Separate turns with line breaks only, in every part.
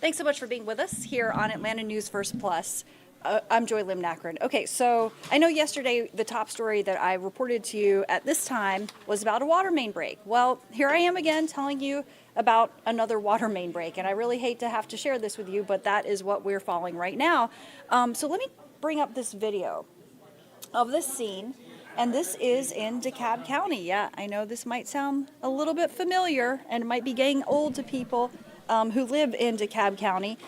Thanks so much for being with us here on Atlanta News First Plus. I'm Joy Limnacron. Okay, so I know yesterday the top story that I reported to you at this time was about a water main break. Well, here I am again telling you about another water main break, and I really hate to have to share this with you, but that is what we're following right now. So let me bring up this video of this scene, and this is in Dekalb County. Yeah, I know this might sound a little bit familiar, and it might be getting old to people who live in Dekalb County.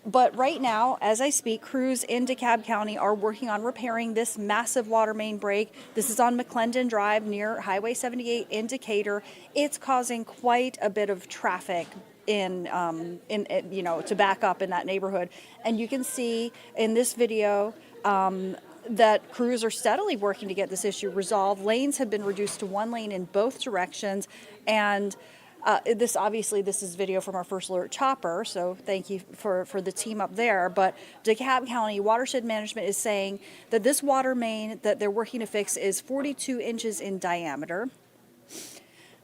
But right now, as I speak, crews in Dekalb County are working on repairing this massive water main break. This is on McClendon Drive near Highway 78 in Decatur. It's causing quite a bit of traffic to back up in that neighborhood. And you can see in this video that crews are steadily working to get this issue resolved. Lanes have been reduced to one lane in both directions, and this is video from our First Alert chopper, so thank you for the team up there. But Dekalb County Watershed Management is saying that this water main that they're working to fix is 42 inches in diameter.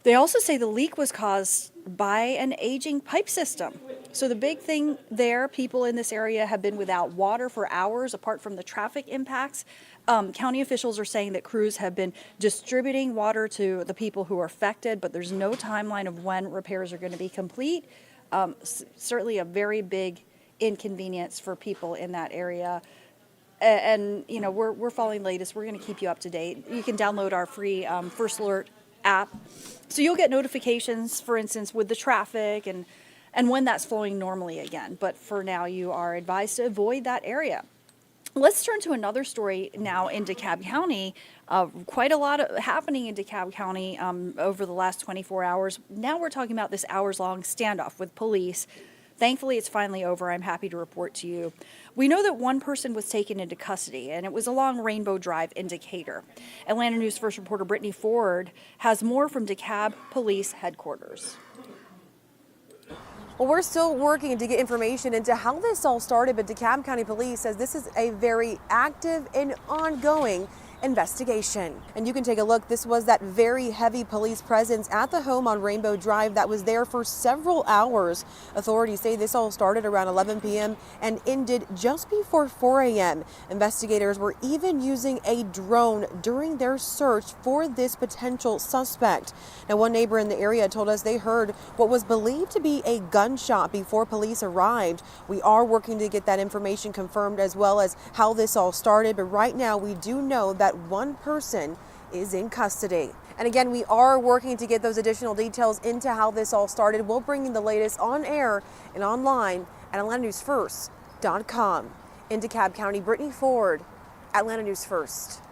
They also say the leak was caused by an aging pipe system. So the big thing there, people in this area have been without water for hours apart from the traffic impacts. County officials are saying that crews have been distributing water to the people who are affected, but there's no timeline of when repairs are going to be complete. Certainly a very big inconvenience for people in that area. And you know, we're following the latest. We're going to keep you up to date. You can download our free First Alert app, so you'll get notifications, for instance, with the traffic and when that's flowing normally again. But for now, you are advised to avoid that area. Let's turn to another story now in Dekalb County. Quite a lot happening in Dekalb County over the last 24 hours. Now we're talking about this hours-long standoff with police. Thankfully, it's finally over. I'm happy to report to you. We know that one person was taken into custody, and it was along Rainbow Drive in Decatur. Atlanta News First reporter Brittany Ford has more from Dekalb Police Headquarters.
Well, we're still working to get information into how this all started, but Dekalb County Police says this is a very active and ongoing investigation. And you can take a look. This was that very heavy police presence at the home on Rainbow Drive that was there for several hours. Authorities say this all started around 11 p.m. and ended just before 4 a.m. Investigators were even using a drone during their search for this potential suspect. Now, one neighbor in the area told us they heard what was believed to be a gunshot before police arrived. We are working to get that information confirmed as well as how this all started, but right now we do know that one person is in custody. And again, we are working to get those additional details into how this all started. We'll bring you the latest on air and online at AtlantaNewsFirst.com. In Dekalb County, Brittany Ford, Atlanta News First.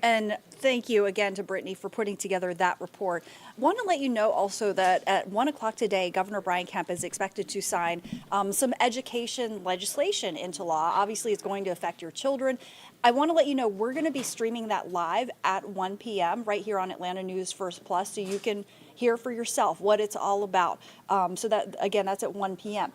And thank you again to Brittany for putting together that report. Want to let you know also that at 1 o'clock today, Governor Kemp is expected to sign some education legislation into law. Obviously, it's going to affect your children. I want to let you know we're going to be streaming that live at 1 p.m. right here on Atlanta News First Plus, so you can hear for yourself what it's all about. So that, again, that's at 1 p.m.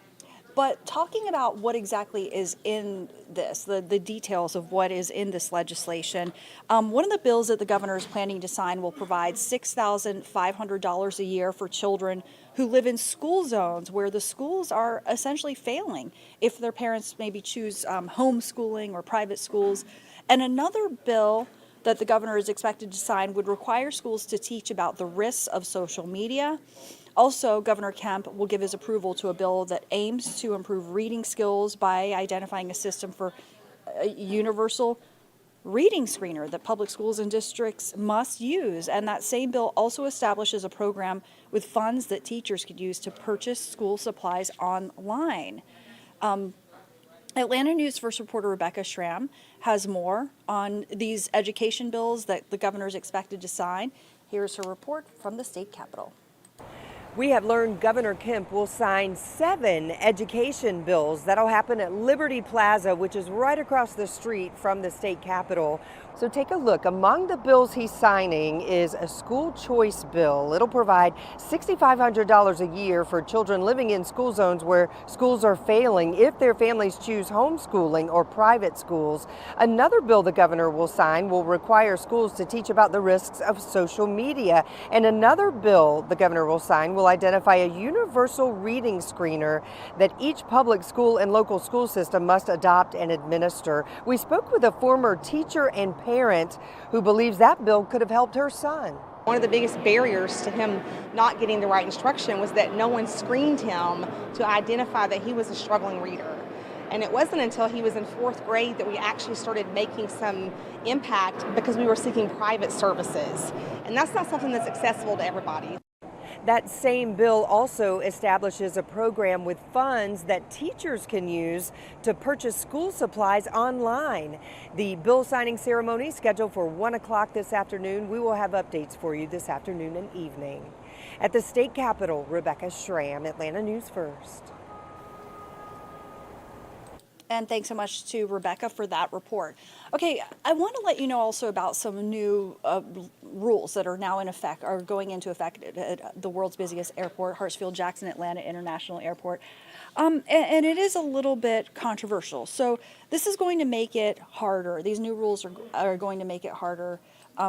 But talking about what exactly is in this, the details of what is in this legislation, one of the bills that the governor is planning to sign will provide $6,500 a year for children who live in school zones where the schools are essentially failing if their parents maybe choose homeschooling or private schools. And another bill that the governor is expected to sign would require schools to teach about the risks of social media. Also, Governor Kemp will give his approval to a bill that aims to improve reading skills by identifying a system for a universal reading screener that public schools and districts must use. And that same bill also establishes a program with funds that teachers could use to purchase school supplies online. Atlanta News First reporter Rebecca Schramm has more on these education bills that the governor is expected to sign. Here's her report from the state capitol.
We have learned Governor Kemp will sign 7 education bills. That'll happen at Liberty Plaza, which is right across the street from the state capitol. So take a look. Among the bills he's signing is a school choice bill. It'll provide $6,500 a year for children living in school zones where schools are failing if their families choose homeschooling or private schools. Another bill the governor will sign will require schools to teach about the risks of social media. And another bill the governor will sign will will identify a universal reading screener that each public school and local school system must adopt and administer. We spoke with a former teacher and parent who believes that bill could have helped her son.
One of the biggest barriers to him not getting the right instruction was that no one screened him to identify that he was a struggling reader. And it wasn't until he was in 4th grade that we actually started making some impact because we were seeking private services. And that's not something that's accessible to everybody.
That same bill also establishes a program with funds that teachers can use to purchase school supplies online. The bill signing ceremony is scheduled for 1 o'clock this afternoon. We will have updates for you this afternoon and evening. At the state capitol, Rebecca Schramm, Atlanta News First.
And thanks so much to Rebecca for that report. Okay, I want to let you know also about some new rules that are now in effect, are going into effect at the world's busiest airport, Hartsfield Jackson Atlanta International Airport. And it is a little bit controversial. So this is going to make it harder. These new rules are going to make it harder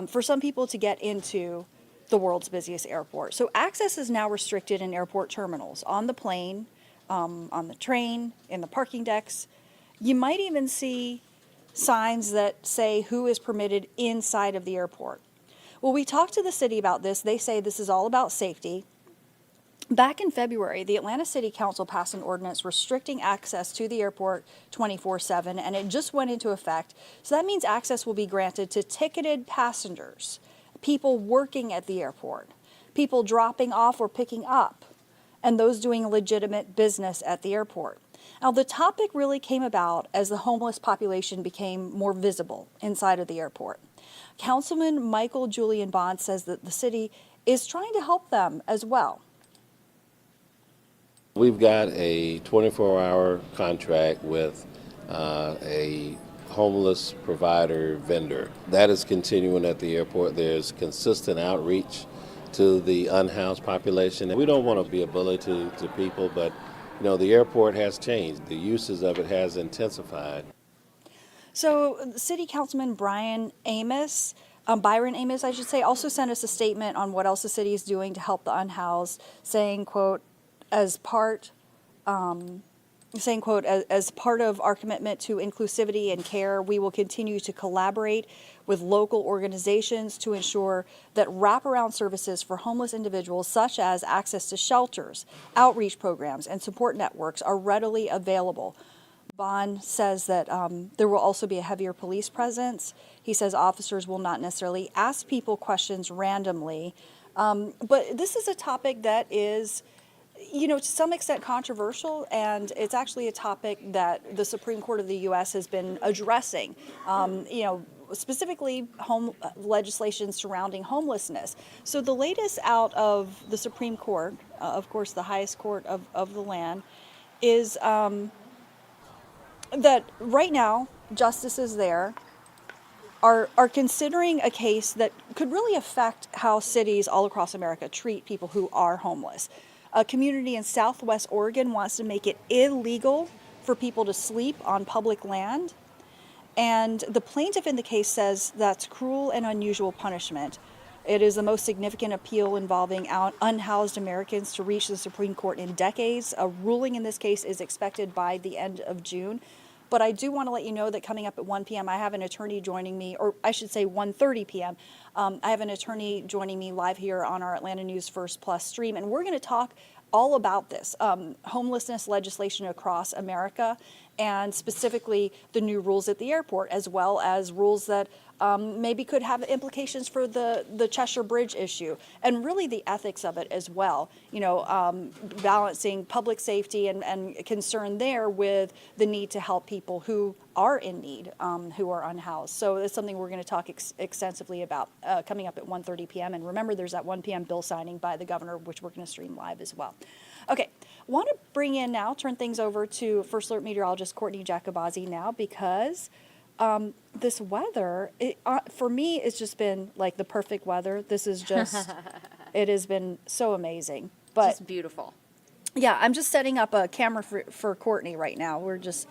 for some people to get into the world's busiest airport. So access is now restricted in airport terminals, on the plane, on the train, in the parking decks. You might even see signs that say who is permitted inside of the airport. Well, we talked to the city about this. They say this is all about safety. Back in February, the Atlanta City Council passed an ordinance restricting access to the airport 24/7, and it just went into effect. So that means access will be granted to ticketed passengers, people working at the airport, people dropping off or picking up, and those doing legitimate business at the airport. Now, the topic really came about as the homeless population became more visible inside of the airport. Councilman Michael Julian Bond says that the city is trying to help them as well.
We've got a 24-hour contract with a homeless provider vendor. That is continuing at the airport. There's consistent outreach to the unhoused population. And we don't want to be a bully to people, but you know, the airport has changed. The uses of it has intensified.
So City Councilman Byron Amos, I should say, also sent us a statement on what else the city is doing to help the unhoused, saying, quote, as part of our commitment to inclusivity and care, we will continue to collaborate with local organizations to ensure that wraparound services for homeless individuals, such as access to shelters, outreach programs, and support networks, are readily available. Bond says that there will also be a heavier police presence. He says officers will not necessarily ask people questions randomly. But this is a topic that is, you know, to some extent controversial, and it's actually a topic that the Supreme Court of the U.S. has been addressing, specifically legislation surrounding homelessness. So the latest out of the Supreme Court, of course the highest court of the land, is that right now justices there are considering a case that could really affect how cities all across America treat people who are homeless. A community in Southwest Oregon wants to make it illegal for people to sleep on public land. And the plaintiff in the case says that's cruel and unusual punishment. It is the most significant appeal involving unhoused Americans to reach the Supreme Court in decades. A ruling in this case is expected by the end of June. But I do want to let you know that coming up at 1 p.m., I have an attorney joining me, or I should say 1:30 p.m. I have an attorney joining me live here on our Atlanta News First Plus stream, and we're going to talk all about this, homelessness legislation across America, and specifically the new rules at the airport, as well as rules that maybe could have implications for the Cheshire Bridge issue, and really the ethics of it as well. You know, balancing public safety and concern there with the need to help people who are in need, who are unhoused. So it's something we're going to talk extensively about coming up at 1:30 p.m. And remember, there's that 1 p.m. bill signing by the governor, which we're going to stream live as well. Okay, want to bring in now, turn things over to First Alert meteorologist Courtney Jacobazzi now, because this weather, for me, it's just been like the perfect weather. This is just, it has been so amazing. But
just beautiful.
Yeah, I'm just setting up a camera for Courtney right now. We're just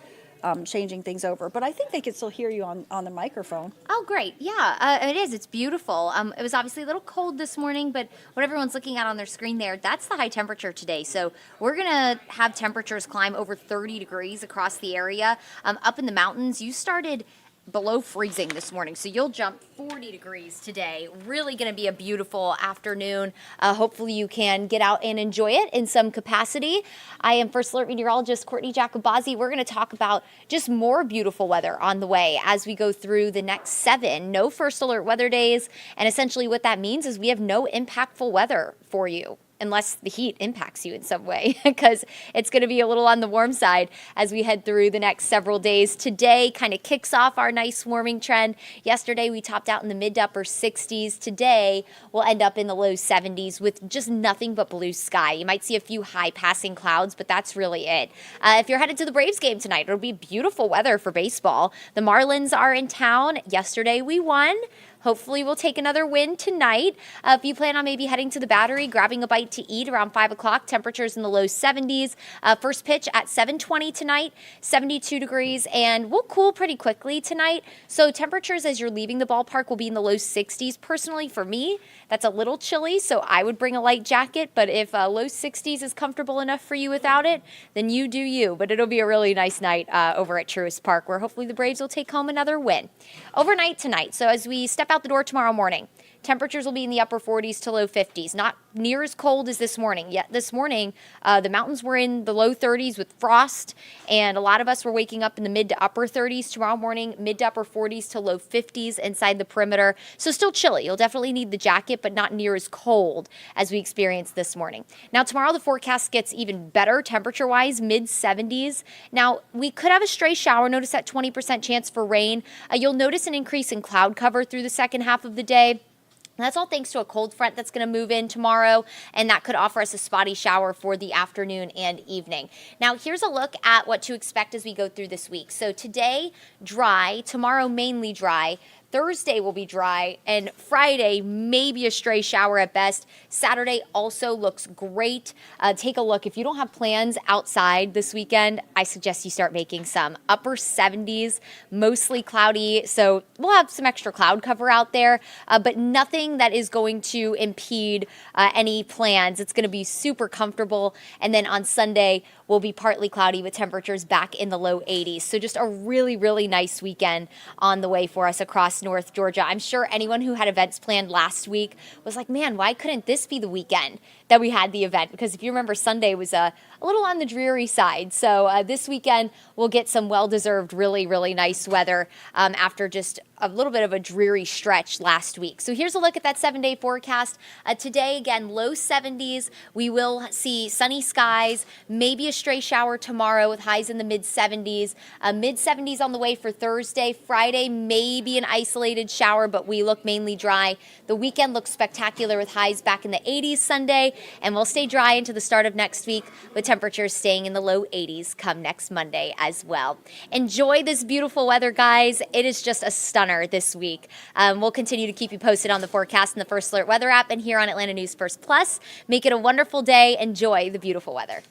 changing things over. But I think they could still hear you on the microphone.
Oh, great. Yeah, it is. It's beautiful. It was obviously a little cold this morning, but what everyone's looking at on their screen there, that's the high temperature today. So we're going to have temperatures climb over 30 degrees across the area. Up in the mountains, you started below freezing this morning, so you'll jump 40 degrees today. Really going to be a beautiful afternoon. Hopefully you can get out and enjoy it in some capacity. I am First Alert Meteorologist Courtney Jacobazzi. We're going to talk about just more beautiful weather on the way as we go through the next 7. No First Alert weather days, and essentially what that means is we have no impactful weather for you, unless the heat impacts you in some way, because it's going to be a little on the warm side as we head through the next several days. Today kind of kicks off our nice warming trend. Yesterday we topped out in the mid to upper 60s. Today we'll end up in the low 70s with just nothing but blue sky. You might see a few high passing clouds, but that's really it. If you're headed to the Braves game tonight, it'll be beautiful weather for baseball. The Marlins are in town. Yesterday we won. Hopefully we'll take another win tonight. If you plan on maybe heading to the Battery, grabbing a bite to eat around 5 o'clock, temperatures in the low 70s. First pitch at 7:20 tonight, 72 degrees, and we'll cool pretty quickly tonight. So temperatures as you're leaving the ballpark will be in the low 60s. Personally, for me, that's a little chilly, so I would bring a light jacket. But if low 60s is comfortable enough for you without it, then you do you. But it'll be a really nice night over at Truist Park, where hopefully the Braves will take home another win. Overnight tonight, so as we step out the door tomorrow morning, temperatures will be in the upper 40s to low 50s. Not near as cold as this morning. Yet this morning, the mountains were in the low 30s with frost, and a lot of us were waking up in the mid to upper 30s. Tomorrow morning, mid to upper 40s to low 50s inside the perimeter. So still chilly. You'll definitely need the jacket, but not near as cold as we experienced this morning. Now tomorrow, the forecast gets even better temperature-wise, mid 70s. Now we could have a stray shower. Notice that 20% chance for rain. You'll notice an increase in cloud cover through the second half of the day. And that's all thanks to a cold front that's going to move in tomorrow, and that could offer us a spotty shower for the afternoon and evening. Now, here's a look at what to expect as we go through this week. So today, dry. Tomorrow, mainly dry. Thursday will be dry, and Friday, maybe a stray shower at best. Saturday also looks great. Take a look. If you don't have plans outside this weekend, I suggest you start making some. Upper 70s, mostly cloudy, so we'll have some extra cloud cover out there, but nothing that is going to impede any plans. It's going to be super comfortable, and then on Sunday, will be partly cloudy with temperatures back in the low 80s. So just a really, really nice weekend on the way for us across North Georgia. I'm sure anyone who had events planned last week was like, man, why couldn't this be the weekend that we had the event? Because if you remember, Sunday was a little on the dreary side. So this weekend, we'll get some well-deserved, really, really nice weather after just a little bit of a dreary stretch last week. So here's a look at that 7-day forecast. Today, again, low 70s. We will see sunny skies, maybe a stray shower tomorrow with highs in the mid 70s. Mid 70s on the way for Thursday. Friday, maybe an isolated shower, but we look mainly dry. The weekend looks spectacular with highs back in the 80s Sunday, and we'll stay dry into the start of next week with temperatures staying in the low 80s come next Monday as well. Enjoy this beautiful weather, guys. It is just a stunner this week. We'll continue to keep you posted on the forecast in the First Alert Weather app and here on Atlanta News First Plus. Make it a wonderful day. Enjoy the beautiful weather.